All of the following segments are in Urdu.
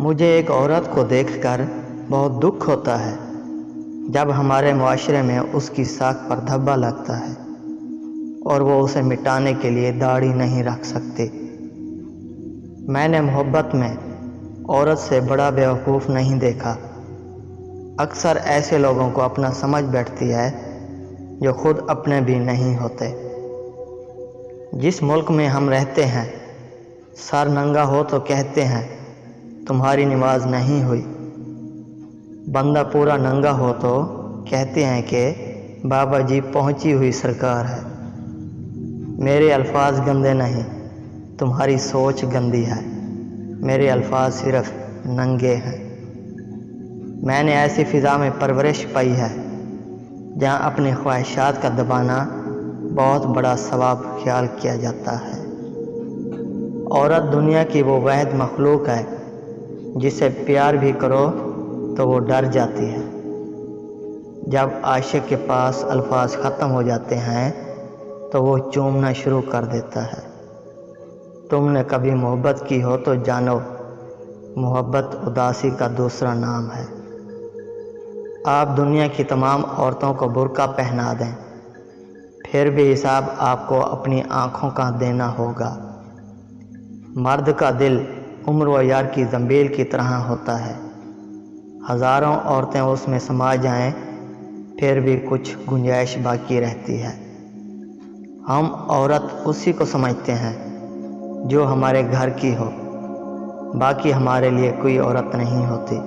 مجھے ایک عورت کو دیکھ کر بہت دکھ ہوتا ہے جب ہمارے معاشرے میں اس کی ساکھ پر دھبا لگتا ہے اور وہ اسے مٹانے کے لیے داڑھی نہیں رکھ سکتی۔ میں نے محبت میں عورت سے بڑا بیوقوف نہیں دیکھا۔ اکثر ایسے لوگوں کو اپنا سمجھ بیٹھتی ہے جو خود اپنے بھی نہیں ہوتے۔ جس ملک میں ہم رہتے ہیں، سر ننگا ہو تو کہتے ہیں تمہاری نماز نہیں ہوئی، بندہ پورا ننگا ہو تو کہتے ہیں کہ بابا جی پہنچی ہوئی سرکار ہے۔ میرے الفاظ گندے نہیں، تمہاری سوچ گندی ہے، میرے الفاظ صرف ننگے ہیں۔ میں نے ایسی فضا میں پرورش پائی ہے جہاں اپنی خواہشات کا دبانا بہت بڑا ثواب خیال کیا جاتا ہے۔ عورت دنیا کی وہ واحد مخلوق ہے جسے پیار بھی کرو تو وہ ڈر جاتی ہے۔ جب عاشق کے پاس الفاظ ختم ہو جاتے ہیں تو وہ چومنا شروع کر دیتا ہے۔ تم نے کبھی محبت کی ہو تو جانو، محبت اداسی کا دوسرا نام ہے۔ آپ دنیا کی تمام عورتوں کو برقع پہنا دیں، پھر بھی حساب آپ کو اپنی آنکھوں کا دینا ہوگا۔ مرد کا دل عمر و یار کی زنبیل کی طرح ہوتا ہے، ہزاروں عورتیں اس میں سما جائیں پھر بھی کچھ گنجائش باقی رہتی ہے۔ ہم عورت اسی کو سمجھتے ہیں جو ہمارے گھر کی ہو، باقی ہمارے لیے کوئی عورت نہیں ہوتی،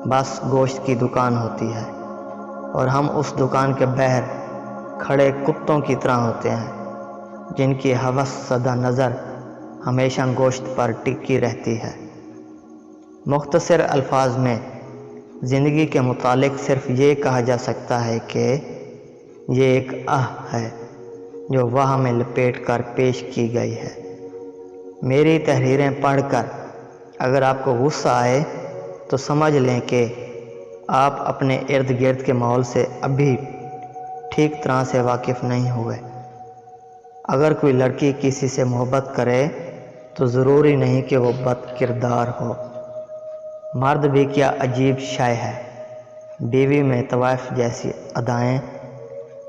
بس گوشت کی دکان ہوتی ہے، اور ہم اس دکان کے باہر کھڑے کتوں کی طرح ہوتے ہیں جن کی ہوس زدہ نظر ہمیشہ گوشت پر ٹکی رہتی ہے۔ مختصر الفاظ میں زندگی کے متعلق صرف یہ کہا جا سکتا ہے کہ یہ ایک ہے جو واہ میں لپیٹ کر پیش کی گئی ہے۔ میری تحریریں پڑھ کر اگر آپ کو غصہ آئے تو سمجھ لیں کہ آپ اپنے ارد گرد کے ماحول سے ابھی ٹھیک طرح سے واقف نہیں ہوئے۔ اگر کوئی لڑکی کسی سے محبت کرے تو ضروری نہیں کہ وہ بد کردار ہو۔ مرد بھی کیا عجیب شے ہے، بیوی میں طوائف جیسی ادائیں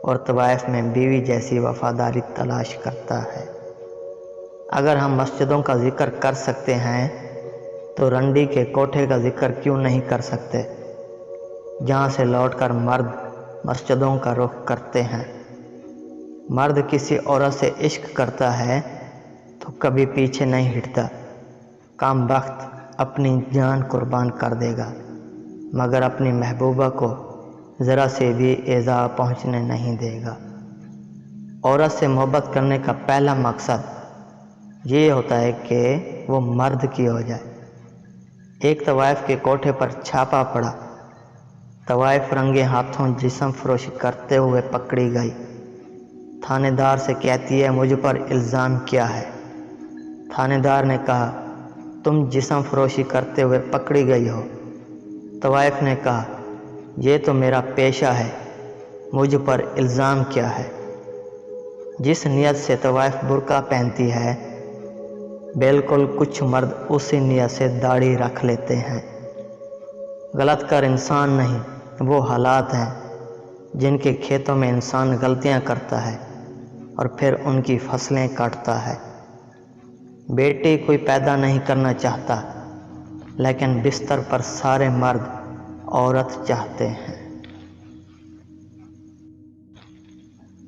اور طوائف میں بیوی جیسی وفاداری تلاش کرتا ہے۔ اگر ہم مسجدوں کا ذکر کر سکتے ہیں تو رنڈی کے کوٹھے کا ذکر کیوں نہیں کر سکتے، جہاں سے لوٹ کر مرد مسجدوں کا رخ کرتے ہیں۔ مرد کسی عورت سے عشق کرتا ہے تو کبھی پیچھے نہیں ہٹتا، کام بخت اپنی جان قربان کر دے گا مگر اپنی محبوبہ کو ذرا سے بھی ایذا پہنچنے نہیں دے گا۔ عورت سے محبت کرنے کا پہلا مقصد یہ ہوتا ہے کہ وہ مرد کی ہو جائے۔ ایک طوائف کے کوٹھے پر چھاپا پڑا، طوائف رنگے ہاتھوں جسم فروشی کرتے ہوئے پکڑی گئی۔ تھانے دار سے کہتی ہے مجھ پر الزام کیا ہے؟ تھانے دار نے کہا تم جسم فروشی کرتے ہوئے پکڑی گئی ہو۔ طوائف نے کہا یہ تو میرا پیشہ ہے، مجھ پر الزام کیا ہے؟ جس نیت سے طوائف برقع پہنتی ہے بالکل کچھ مرد اسی نیت سے داڑھی رکھ لیتے ہیں۔ غلط کر انسان نہیں، وہ حالات ہیں جن کے کھیتوں میں انسان غلطیاں کرتا ہے اور پھر ان کی فصلیں کاٹتا ہے۔ بیٹی کوئی پیدا نہیں کرنا چاہتا، لیکن بستر پر سارے مرد عورت چاہتے ہیں۔